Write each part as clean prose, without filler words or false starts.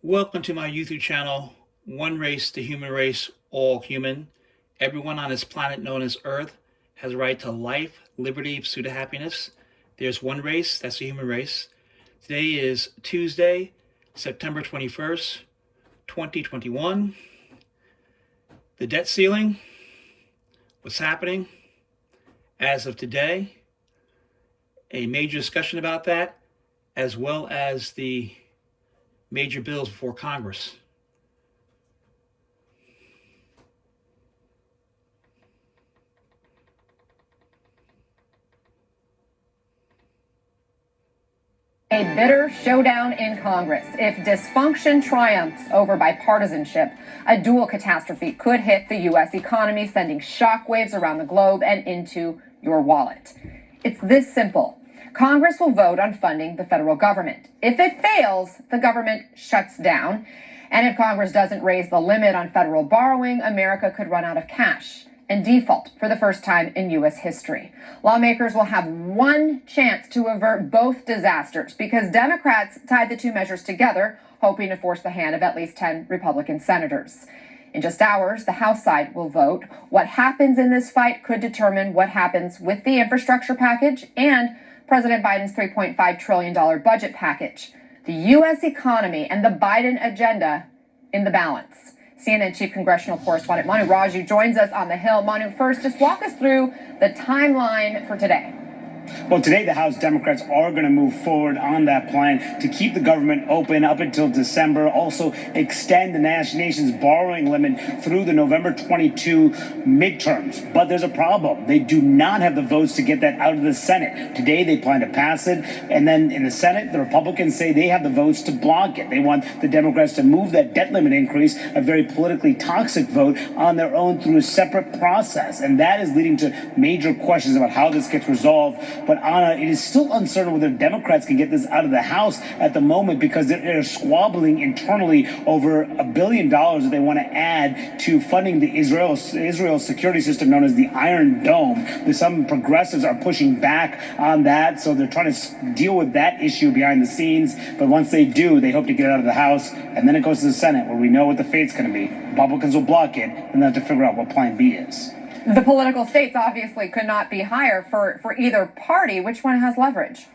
Welcome to my YouTube channel, One Race, the Human Race, All Human. Everyone on this planet known as Earth has a right to life, liberty, pursuit of happiness. There's one race, that's the human race. Today is Tuesday, September 21st, 2021. The debt ceiling, what's happening as of today, a major discussion about that, as well as the major bills before Congress. A bitter showdown in Congress. If dysfunction triumphs over bipartisanship, a dual catastrophe could hit the U.S. economy, sending shockwaves around the globe and into your wallet. It's this simple. Congress will vote on funding the federal government. If it fails, the government shuts down. And if Congress doesn't raise the limit on federal borrowing, America could run out of cash and default for the first time in U.S. history. Lawmakers will have one chance to avert both disasters because Democrats tied the two measures together, hoping to force the hand of at least 10 Republican senators. In just hours, the House side will vote. What happens in this fight could determine what happens with the infrastructure package and President Biden's $3.5 trillion budget package. The U.S. economy and the Biden agenda in the balance. CNN Chief Congressional Correspondent Manu Raju joins us on the Hill. Manu, first, just walk us through the timeline for today. Well, today the House Democrats are going to move forward on that plan to keep the government open up until December, also extend the nation's borrowing limit through the November 22 midterms. But there's a problem. They do not have the votes to get that out of the Senate. Today they plan to pass it, and then in the Senate, the Republicans say they have the votes to block it. They want the Democrats to move that debt limit increase, a very politically toxic vote, on their own through a separate process. And that is leading to major questions about how this gets resolved. But Anna, it is still uncertain whether Democrats can get this out of the House at the moment because they're squabbling internally over $1 billion that they want to add to funding the Israel security system known as the Iron Dome. Some progressives are pushing back on that, so they're trying to deal with that issue behind the scenes. But once they do, they hope to get it out of the House, and then it goes to the Senate where we know what the fate's going to be. Republicans will block it, and they have to figure out what Plan B is. The political stakes obviously could not be higher for either party. Which one has leverage?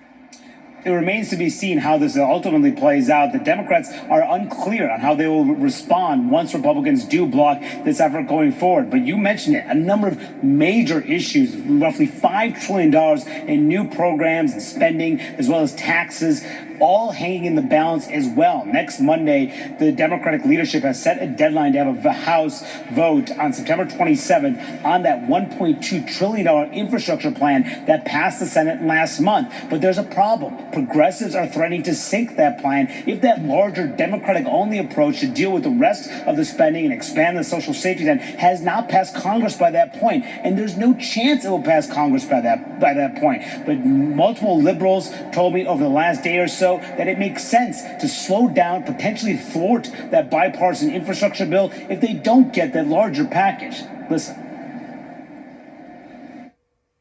It remains to be seen how this ultimately plays out. The Democrats are unclear on how they will respond once Republicans do block this effort going forward. But you mentioned it, a number of major issues, roughly $5 trillion in new programs and spending, as well as taxes, all hanging in the balance as well. Next Monday, the Democratic leadership has set a deadline to have a House vote on September 27th on that $1.2 trillion infrastructure plan that passed the Senate last month. But there's a problem. Progressives are threatening to sink that plan if that larger Democratic-only approach to deal with the rest of the spending and expand the social safety net has not passed Congress by that point. And there's no chance it will pass Congress by that point. But multiple liberals told me over the last day or so that it makes sense to slow down, potentially thwart that bipartisan infrastructure bill if they don't get that larger package. Listen.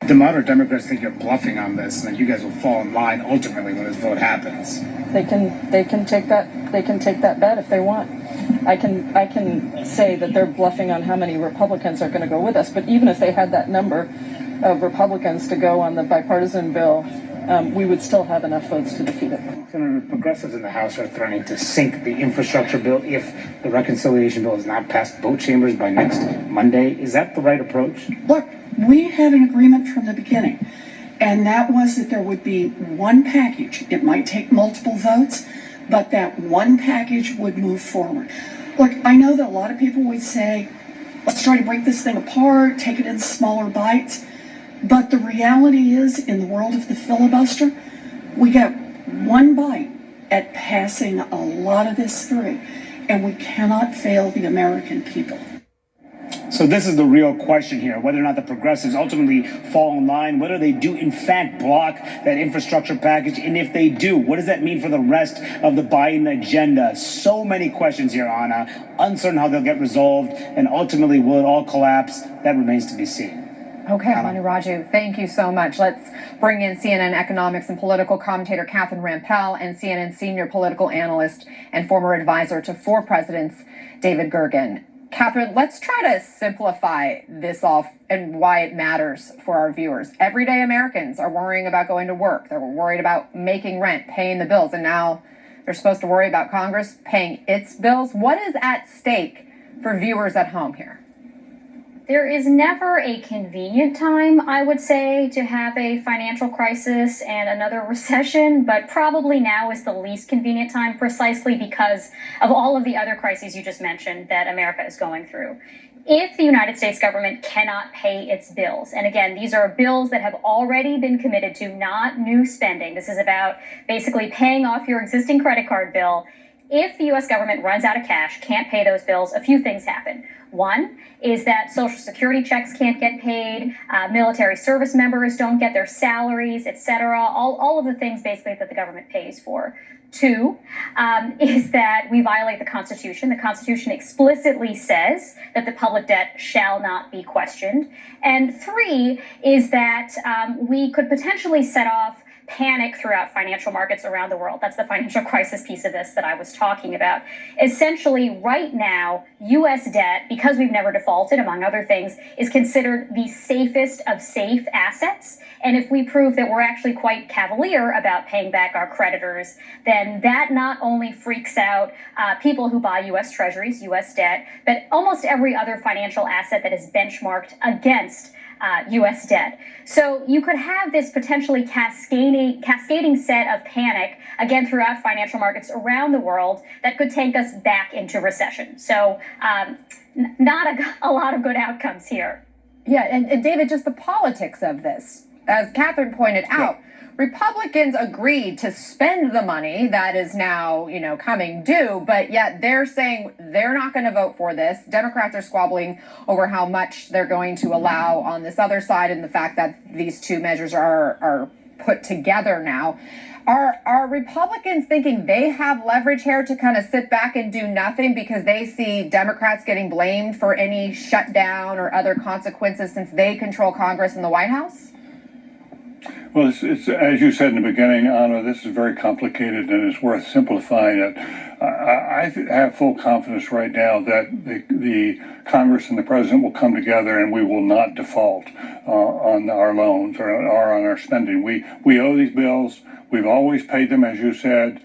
The moderate Democrats think you're bluffing on this, and that you guys will fall in line ultimately when this vote happens. They can take that bet if they want. I can say that they're bluffing on how many Republicans are going to go with us. But even if they had that number of Republicans to go on the bipartisan bill, we would still have enough votes to defeat it. Senator, progressives in the House are threatening to sink the infrastructure bill if the reconciliation bill is not passed both chambers by next Monday. Is that the right approach? Look, we had an agreement from the beginning, and that was that there would be one package. It might take multiple votes, but that one package would move forward. Look, I know that a lot of people would say, let's try to break this thing apart, take it in smaller bites. But the reality is, in the world of the filibuster, we get one bite at passing a lot of this through, and we cannot fail the American people. So this is the real question here, whether or not the progressives ultimately fall in line, whether they do in fact block that infrastructure package, and if they do, what does that mean for the rest of the Biden agenda? So many questions here, Anna. Uncertain how they'll get resolved, and ultimately will it all collapse? That remains to be seen. Okay, Manu Raju, thank you so much. Let's bring in CNN economics and political commentator Catherine Rampell and CNN senior political analyst and former advisor to 4 presidents, David Gergen. Catherine, let's try to simplify this off and why it matters for our viewers. Everyday Americans are worrying about going to work. They're worried about making rent, paying the bills, and now they're supposed to worry about Congress paying its bills. What is at stake for viewers at home here? There is never a convenient time, I would say, to have a financial crisis and another recession, but probably now is the least convenient time precisely because of all of the other crises you just mentioned that America is going through. If the United States government cannot pay its bills, and again, these are bills that have already been committed to, not new spending. This is about basically paying off your existing credit card bill. If the U.S. government runs out of cash, can't pay those bills, a few things happen. One is that Social Security checks can't get paid, military service members don't get their salaries, etc. All of the things basically that the government pays for. 2 is that we violate the Constitution. The Constitution explicitly says that the public debt shall not be questioned. And 3 is that we could potentially set off panic throughout financial markets around the world. That's the financial crisis piece of this that I was talking about. Essentially, right now, U.S. debt, because we've never defaulted, among other things, is considered the safest of safe assets. And if we prove that we're actually quite cavalier about paying back our creditors, then that not only freaks out people who buy U.S. treasuries, U.S. debt, but almost every other financial asset that is benchmarked against U.S. debt. So you could have this potentially cascading set of panic, again, throughout financial markets around the world that could take us back into recession. So not a lot of good outcomes here. Yeah, and David, just the politics of this. As Catherine pointed out, Republicans agreed to spend the money that is now, coming due, but yet they're saying they're not going to vote for this. Democrats are squabbling over how much they're going to allow on this other side, and the fact that these two measures are put together now. Are Republicans thinking they have leverage here to kind of sit back and do nothing because they see Democrats getting blamed for any shutdown or other consequences since they control Congress and the White House? Well, it's as you said in the beginning, Anna, this is very complicated and it's worth simplifying it. I have full confidence right now that the Congress and the President will come together and we will not default on our loans or on our spending. We owe these bills. We've always paid them, as you said,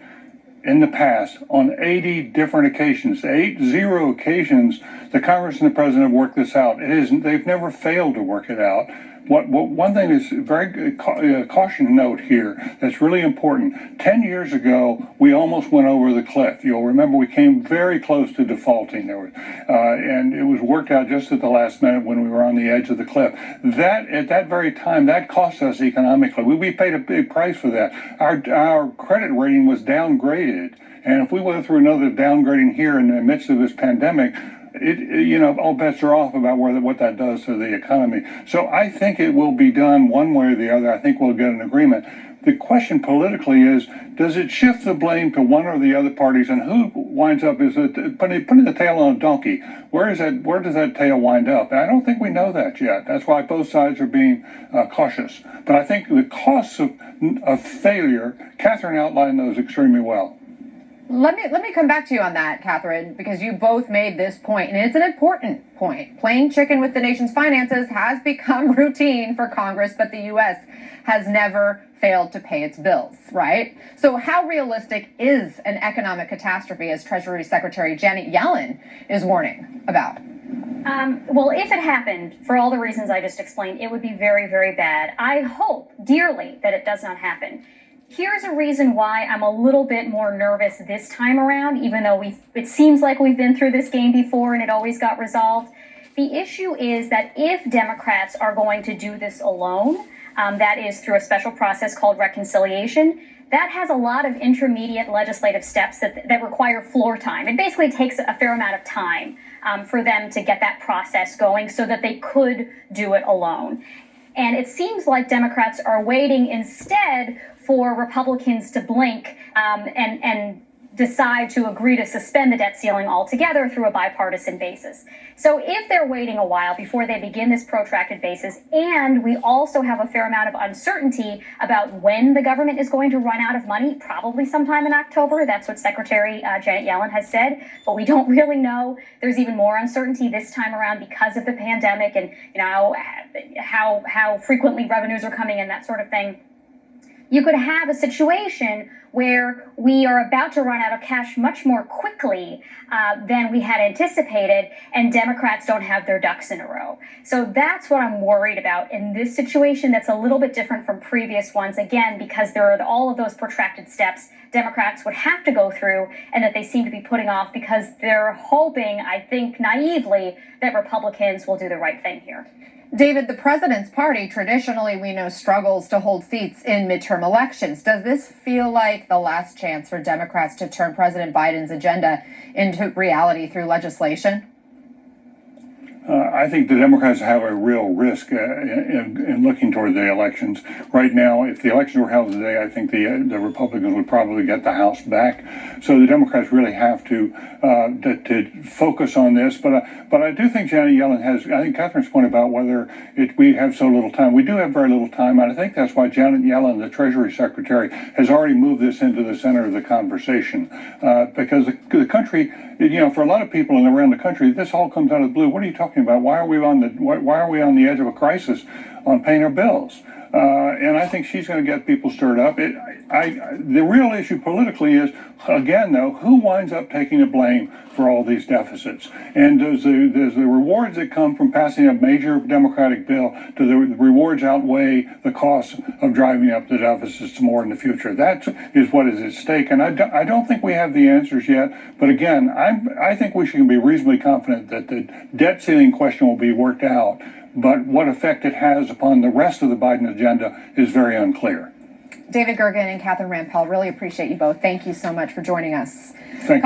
in the past on 80 different occasions, 80 occasions, the Congress and the President have worked this out. They've never failed to work it out. One thing is very caution note here that's really important. 10 years ago, we almost went over the cliff. You'll remember we came very close to defaulting. And it was worked out just at the last minute when we were on the edge of the cliff. At that very time, that cost us economically. We paid a big price for that. Our credit rating was downgraded. And if we went through another downgrading here in the midst of this pandemic, all bets are off about what that does to the economy. So I think it will be done one way or the other. I think we'll get an agreement. The question politically is, does it shift the blame to one or the other parties, and who winds up putting the tail on a donkey? Where does that tail wind up? And I don't think we know that yet. That's why both sides are being cautious. But I think the costs of failure, Catherine outlined those extremely well. Let me come back to you on that, Catherine, because you both made this point, and it's an important point. Playing chicken with the nation's finances has become routine for Congress, but the U.S. has never failed to pay its bills, right? So how realistic is an economic catastrophe, as Treasury Secretary Janet Yellen is warning about? Well, if it happened, for all the reasons I just explained, it would be very, very bad. I hope dearly that it does not happen. Here's a reason why I'm a little bit more nervous this time around, even though it seems like we've been through this game before and it always got resolved. The issue is that if Democrats are going to do this alone, that is through a special process called reconciliation, that has a lot of intermediate legislative steps that require floor time. It basically takes a fair amount of time for them to get that process going so that they could do it alone. And it seems like Democrats are waiting instead for Republicans to blink and decide to agree to suspend the debt ceiling altogether through a bipartisan basis. So if they're waiting a while before they begin this protracted basis, and we also have a fair amount of uncertainty about when the government is going to run out of money, probably sometime in October. That's what Secretary Janet Yellen has said, but we don't really know. There's even more uncertainty this time around because of the pandemic and how frequently revenues are coming in, that sort of thing. You could have a situation where we are about to run out of cash much more quickly than we had anticipated, and Democrats don't have their ducks in a row. So that's what I'm worried about in this situation that's a little bit different from previous ones, again, because there are all of those protracted steps Democrats would have to go through and that they seem to be putting off because they're hoping, I think naively, that Republicans will do the right thing here. David, the president's party traditionally, we know, struggles to hold seats in midterm elections. Does this feel like the last chance for Democrats to turn President Biden's agenda into reality through legislation? I think the Democrats have a real risk in looking toward the elections. Right now, if the elections were held today, I think the Republicans would probably get the House back. So the Democrats really have to focus on this. But I do think Janet Yellen has, I think Catherine's point about whether we have so little time. We do have very little time, and I think that's why Janet Yellen, the Treasury Secretary, has already moved this into the center of the conversation. Because the country, for a lot of people around the country, this all comes out of the blue. What are you talking about? Why are we on the edge of a crisis on paying our bills? And I think she's going to get people stirred up. The real issue politically is, again, though, who winds up taking the blame for all these deficits? And does the rewards that come from passing a major Democratic bill, do the rewards outweigh the costs of driving up the deficits more in the future? That is what is at stake. And I don't think we have the answers yet. But again, I think we should be reasonably confident that the debt ceiling question will be worked out. But what effect it has upon the rest of the Biden agenda is very unclear. David Gergen and Catherine Rampell, really appreciate you both. Thank you so much for joining us. Thank you.